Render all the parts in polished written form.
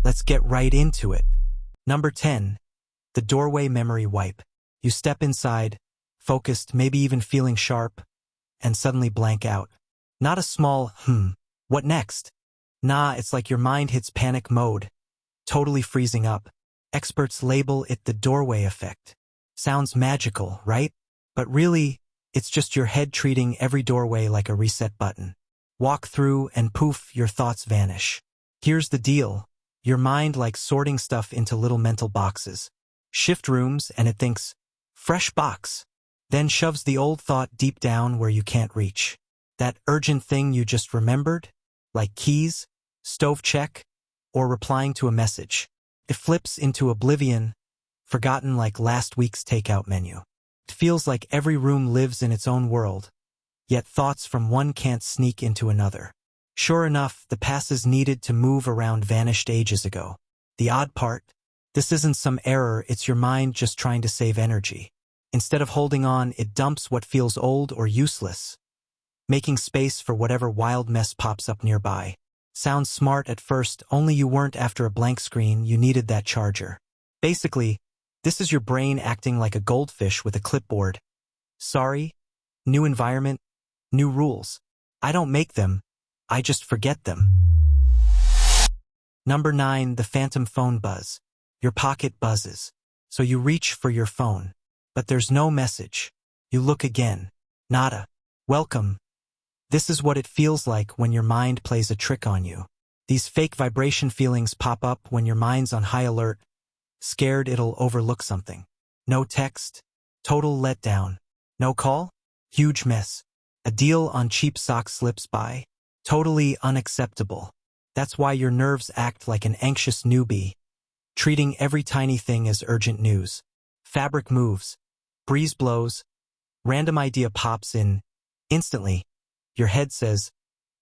Let's get right into it. Number 10. The doorway memory wipe. You step inside, focused, maybe even feeling sharp, and suddenly blank out. Not a small, what next? Nah, it's like your mind hits panic mode, totally freezing up. Experts label it the doorway effect. Sounds magical, right? But really, it's just your head treating every doorway like a reset button. Walk through and poof, your thoughts vanish. Here's the deal. Your mind likes sorting stuff into little mental boxes. Shift rooms and it thinks, fresh box. Then shoves the old thought deep down where you can't reach. That urgent thing you just remembered, like keys, stove check, or replying to a message. It flips into oblivion, forgotten like last week's takeout menu. It feels like every room lives in its own world, yet thoughts from one can't sneak into another. Sure enough, the passes needed to move around vanished ages ago. The odd part? This isn't some error, it's your mind just trying to save energy. Instead of holding on, it dumps what feels old or useless, making space for whatever wild mess pops up nearby. Sounds smart at first, only you weren't after a blank screen, you needed that charger. Basically, this is your brain acting like a goldfish with a clipboard. Sorry, new environment, new rules. I don't make them, I just forget them. Number 9, the phantom phone buzz. Your pocket buzzes. So you reach for your phone. But there's no message. You look again. Nada. Welcome. This is what it feels like when your mind plays a trick on you. These fake vibration feelings pop up when your mind's on high alert, scared it'll overlook something. No text. Total letdown. No call? Huge mess. A deal on cheap socks slips by. Totally unacceptable. That's why your nerves act like an anxious newbie, treating every tiny thing as urgent news. Fabric moves. Breeze blows. Random idea pops in. Instantly, your head says,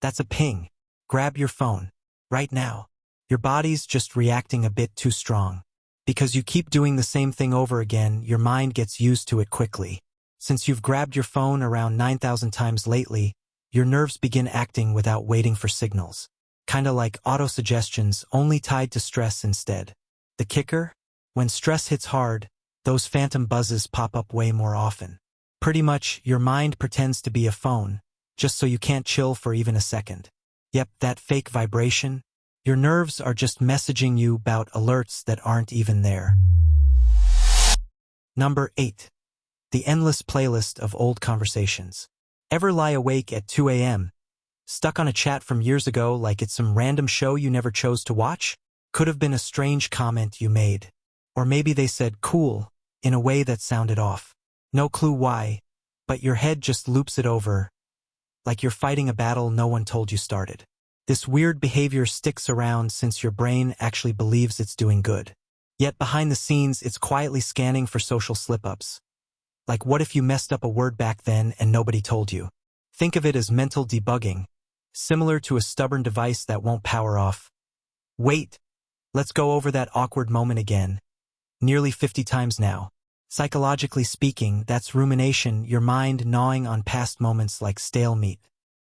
that's a ping. Grab your phone. Right now. Your body's just reacting a bit too strong. Because you keep doing the same thing over again, your mind gets used to it quickly. Since you've grabbed your phone around 9,000 times lately, your nerves begin acting without waiting for signals. Kinda like auto-suggestions, only tied to stress instead. The kicker? When stress hits hard, those phantom buzzes pop up way more often. Pretty much, your mind pretends to be a phone, just so you can't chill for even a second. Yep, that fake vibration. Your nerves are just messaging you about alerts that aren't even there. Number 8. The endless playlist of old conversations. Ever lie awake at 2 a.m., stuck on a chat from years ago like it's some random show you never chose to watch? Could have been a strange comment you made. Or maybe they said cool in a way that sounded off. No clue why, but your head just loops it over, like you're fighting a battle no one told you started. This weird behavior sticks around since your brain actually believes it's doing good. Yet behind the scenes, it's quietly scanning for social slip-ups. Like what if you messed up a word back then and nobody told you? Think of it as mental debugging, similar to a stubborn device that won't power off. Wait, let's go over that awkward moment again. Nearly 50 times now. Psychologically speaking, that's rumination, your mind gnawing on past moments like stale meat.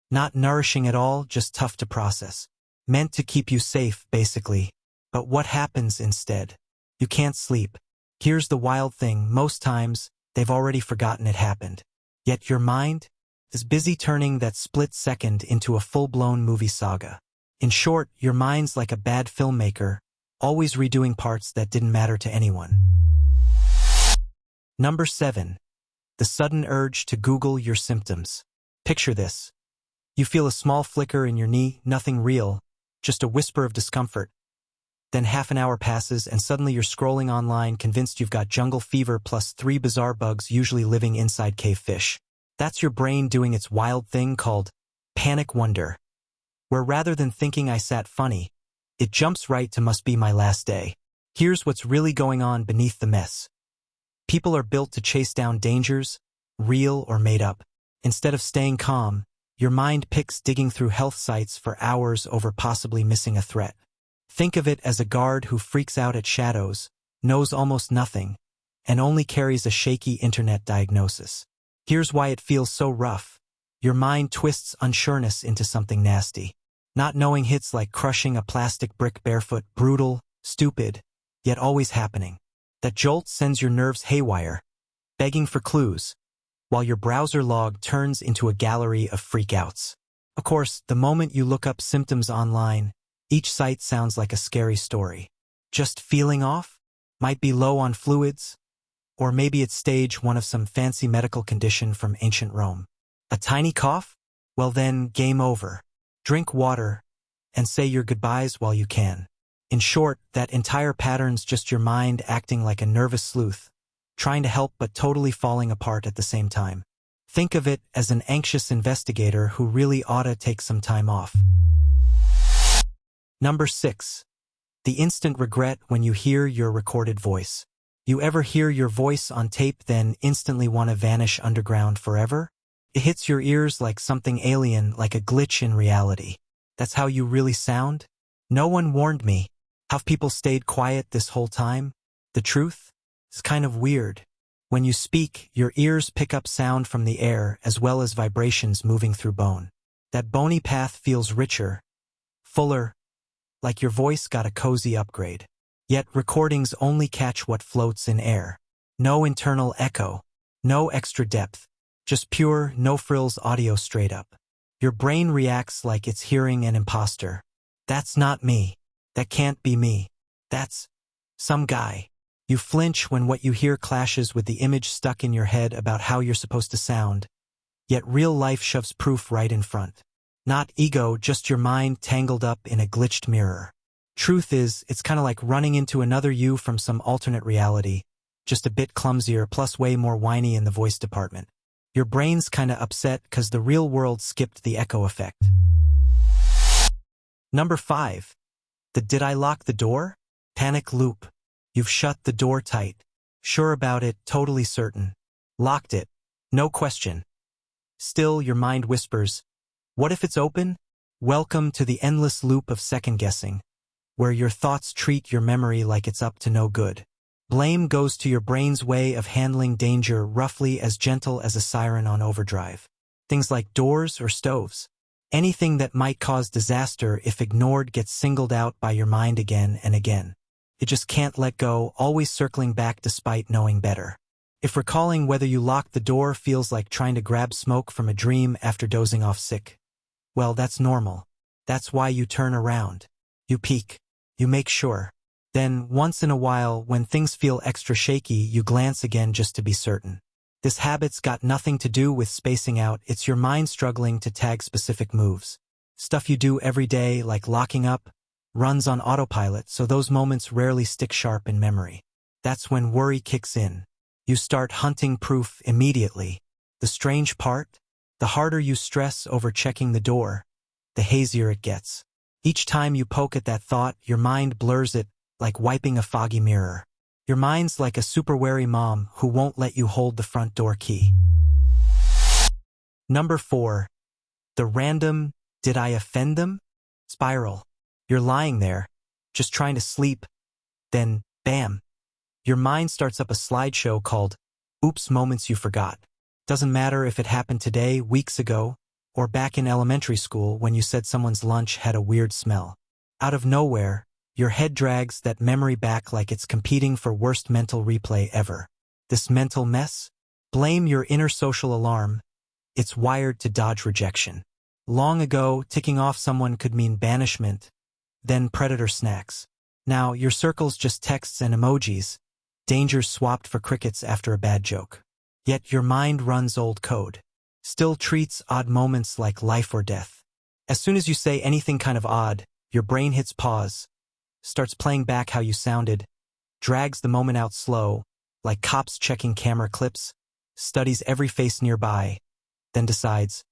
Not nourishing at all, just tough to process. Meant to keep you safe, basically. But what happens instead? You can't sleep. Here's the wild thing, most times, they've already forgotten it happened. Yet your mind is busy turning that split second into a full-blown movie saga. In short, your mind's like a bad filmmaker, always redoing parts that didn't matter to anyone. Number 7. The sudden urge to Google your symptoms. Picture this. You feel a small flicker in your knee, nothing real, just a whisper of discomfort. Then half an hour passes and suddenly you're scrolling online convinced you've got jungle fever plus 3 bizarre bugs usually living inside cave fish. That's your brain doing its wild thing called panic wonder, where rather than thinking I sat funny, it jumps right to must be my last day. Here's what's really going on beneath the mess. People are built to chase down dangers, real or made up. Instead of staying calm, your mind picks digging through health sites for hours over possibly missing a threat. Think of it as a guard who freaks out at shadows, knows almost nothing, and only carries a shaky internet diagnosis. Here's why it feels so rough. Your mind twists unsureness into something nasty. Not knowing hits like crushing a plastic brick barefoot, brutal, stupid, yet always happening. That jolt sends your nerves haywire, begging for clues, while your browser log turns into a gallery of freakouts. Of course, the moment you look up symptoms online, each site sounds like a scary story. Just feeling off? Might be low on fluids? Or maybe it's stage 1 of some fancy medical condition from ancient Rome. A tiny cough? Well then, game over. Drink water, and say your goodbyes while you can. In short, that entire pattern's just your mind acting like a nervous sleuth, trying to help but totally falling apart at the same time. Think of it as an anxious investigator who really oughta take some time off. Number 6. The instant regret when you hear your recorded voice. You ever hear your voice on tape then instantly want to vanish underground forever? It hits your ears like something alien, like a glitch in reality. That's how you really sound? No one warned me. Have people stayed quiet this whole time? The truth? It's kind of weird. When you speak, your ears pick up sound from the air as well as vibrations moving through bone. That bony path feels richer, fuller, like your voice got a cozy upgrade. Yet recordings only catch what floats in air. No internal echo, no extra depth, just pure, no-frills audio straight up. Your brain reacts like it's hearing an imposter. That's not me. That can't be me. That's some guy. You flinch when what you hear clashes with the image stuck in your head about how you're supposed to sound, yet real life shoves proof right in front. Not ego, just your mind tangled up in a glitched mirror. Truth is, it's kind of like running into another you from some alternate reality, just a bit clumsier plus way more whiny in the voice department. Your brain's kinda upset cause the real world skipped the echo effect. Number 5. The did I lock the door? Panic loop. You've shut the door tight. Sure about it, totally certain. Locked it. No question. Still, your mind whispers, what if it's open? Welcome to the endless loop of second-guessing, where your thoughts treat your memory like it's up to no good. Blame goes to your brain's way of handling danger roughly as gentle as a siren on overdrive. Things like doors or stoves. Anything that might cause disaster if ignored gets singled out by your mind again and again. It just can't let go, always circling back despite knowing better. If recalling whether you locked the door feels like trying to grab smoke from a dream after dozing off sick, well, that's normal. That's why you turn around. You peek. You make sure. Then, once in a while, when things feel extra shaky, you glance again just to be certain. This habit's got nothing to do with spacing out, it's your mind struggling to tag specific moves. Stuff you do every day, like locking up, runs on autopilot, so those moments rarely stick sharp in memory. That's when worry kicks in. You start hunting proof immediately. The strange part? The harder you stress over checking the door, the hazier it gets. Each time you poke at that thought, your mind blurs it, like wiping a foggy mirror. Your mind's like a super wary mom who won't let you hold the front door key. Number 4. The random, did I offend them? Spiral. You're lying there, just trying to sleep. Then, bam. Your mind starts up a slideshow called, Oops, Moments You Forgot. Doesn't matter if it happened today, weeks ago, or back in elementary school when you said someone's lunch had a weird smell. Out of nowhere, your head drags that memory back like it's competing for worst mental replay ever. This mental mess? Blame your inner social alarm. It's wired to dodge rejection. Long ago, ticking off someone could mean banishment, then predator snacks. Now, your circle's just texts and emojis, dangers swapped for crickets after a bad joke. Yet your mind runs old code. Still treats odd moments like life or death. As soon as you say anything kind of odd, your brain hits pause, starts playing back how you sounded, drags the moment out slow, like cops checking camera clips, studies every face nearby, then decides,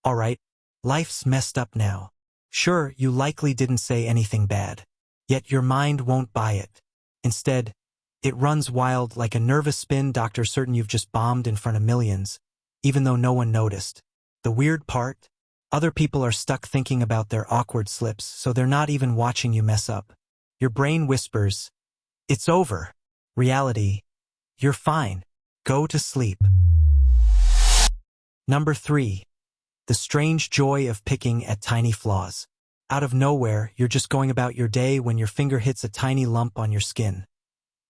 all right, life's messed up now. Sure, you likely didn't say anything bad. Yet your mind won't buy it. Instead, it runs wild like a nervous spin doctor certain you've just bombed in front of millions, even though no one noticed. The weird part? Other people are stuck thinking about their awkward slips, so they're not even watching you mess up. Your brain whispers, it's over. Reality, you're fine. Go to sleep. Number 3. The strange joy of picking at tiny flaws. Out of nowhere, you're just going about your day when your finger hits a tiny lump on your skin.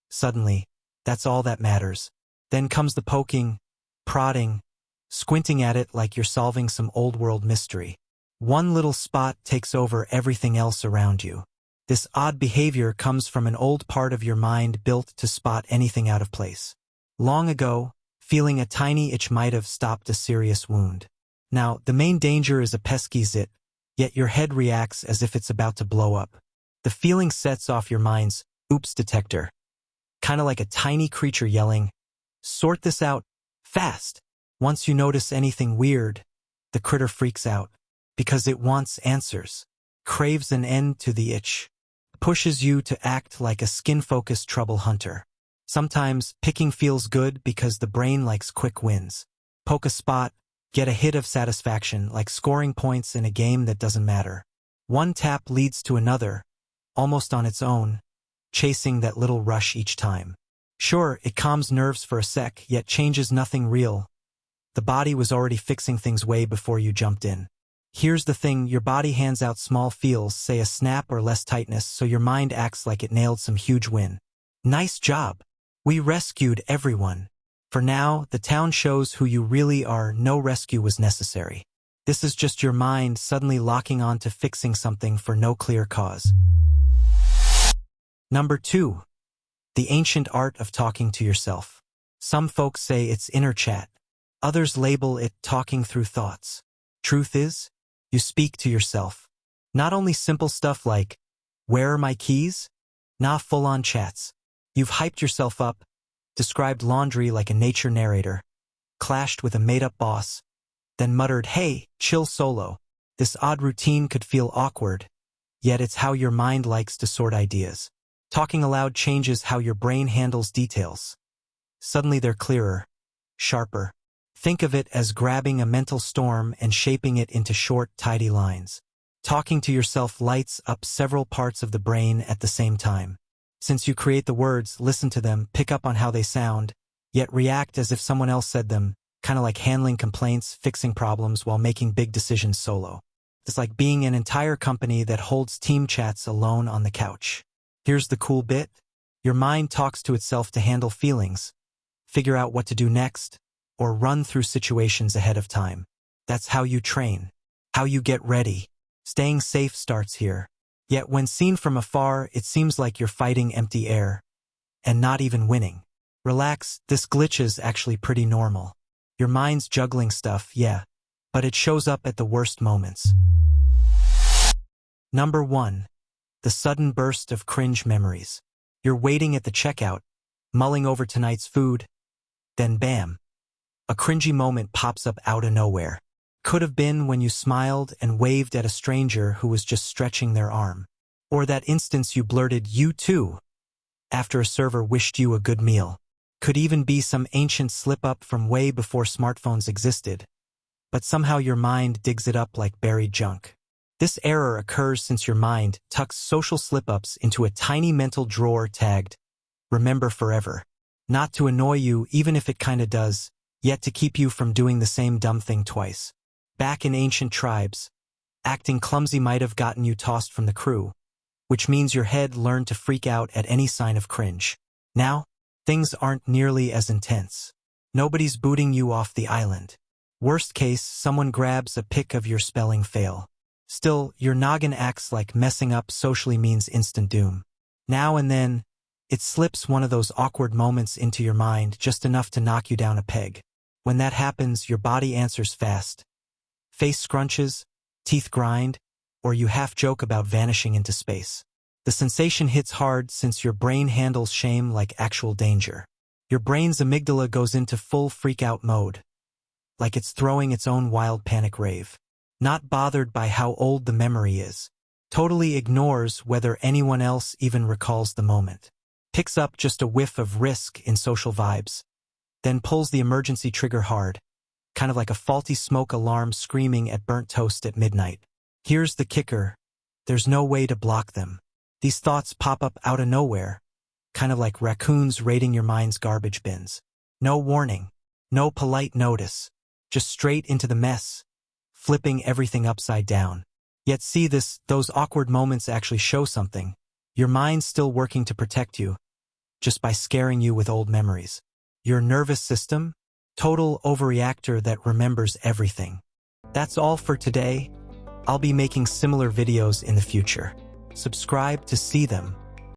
Suddenly, that's all that matters. Then comes the poking, prodding, squinting at it like you're solving some old-world mystery. One little spot takes over everything else around you. This odd behavior comes from an old part of your mind built to spot anything out of place. Long ago, feeling a tiny itch might have stopped a serious wound. Now, the main danger is a pesky zit, yet your head reacts as if it's about to blow up. The feeling sets off your mind's oops detector. Kind of like a tiny creature yelling, "Sort this out, fast!" Once you notice anything weird, the critter freaks out, because it wants answers, craves an end to the itch, pushes you to act like a skin-focused trouble hunter. Sometimes, picking feels good because the brain likes quick wins. Poke a spot, get a hit of satisfaction, like scoring points in a game that doesn't matter. One tap leads to another, almost on its own, chasing that little rush each time. Sure, it calms nerves for a sec, yet changes nothing real. The body was already fixing things way before you jumped in. Here's the thing, your body hands out small feels, say a snap or less tightness, so your mind acts like it nailed some huge win. Nice job. We rescued everyone. For now, the town shows who you really are. No rescue was necessary. This is just your mind suddenly locking on to fixing something for no clear cause. Number 2. The ancient art of talking to yourself. Some folks say it's inner chat. Others label it talking through thoughts. Truth is, you speak to yourself. Not only simple stuff like, "Where are my keys?" Nah, full-on chats. You've hyped yourself up, described laundry like a nature narrator, clashed with a made-up boss, then muttered, "Hey, chill solo." This odd routine could feel awkward, yet it's how your mind likes to sort ideas. Talking aloud changes how your brain handles details. Suddenly they're clearer, sharper. Think of it as grabbing a mental storm and shaping it into short, tidy lines. Talking to yourself lights up several parts of the brain at the same time. Since you create the words, listen to them, pick up on how they sound, yet react as if someone else said them, kind of like handling complaints, fixing problems while making big decisions solo. It's like being an entire company that holds team chats alone on the couch. Here's the cool bit. Your mind talks to itself to handle feelings, figure out what to do next, or run through situations ahead of time. That's how you train, how you get ready. Staying safe starts here. Yet when seen from afar, it seems like you're fighting empty air, and not even winning. Relax, this glitch is actually pretty normal. Your mind's juggling stuff, yeah, but it shows up at the worst moments. Number 1. The sudden burst of cringe memories. You're waiting at the checkout, mulling over tonight's food, then bam. A cringy moment pops up out of nowhere. Could have been when you smiled and waved at a stranger who was just stretching their arm. Or that instance you blurted, "You too," after a server wished you a good meal. Could even be some ancient slip-up from way before smartphones existed, but somehow your mind digs it up like buried junk. This error occurs since your mind tucks social slip-ups into a tiny mental drawer tagged, "Remember forever." Not to annoy you, even if it kinda does, yet to keep you from doing the same dumb thing twice. Back in ancient tribes, acting clumsy might have gotten you tossed from the crew, which means your head learned to freak out at any sign of cringe. Now, things aren't nearly as intense. Nobody's booting you off the island. Worst case, someone grabs a pic of your spelling fail. Still, your noggin acts like messing up socially means instant doom. Now and then, it slips one of those awkward moments into your mind, just enough to knock you down a peg. When that happens, your body answers fast. Face scrunches, teeth grind, or you half joke about vanishing into space. The sensation hits hard since your brain handles shame like actual danger. Your brain's amygdala goes into full freak-out mode, like it's throwing its own wild panic rave. Not bothered by how old the memory is. Totally ignores whether anyone else even recalls the moment. Picks up just a whiff of risk in social vibes, then pulls the emergency trigger hard, kind of like a faulty smoke alarm screaming at burnt toast at midnight. Here's the kicker. There's no way to block them. These thoughts pop up out of nowhere, kind of like raccoons raiding your mind's garbage bins. No warning, no polite notice, just straight into the mess, flipping everything upside down. Yet see those awkward moments actually show something. Your mind's still working to protect you, just by scaring you with old memories. Your nervous system? Total overreactor that remembers everything. That's all for today. I'll be making similar videos in the future. Subscribe to see them.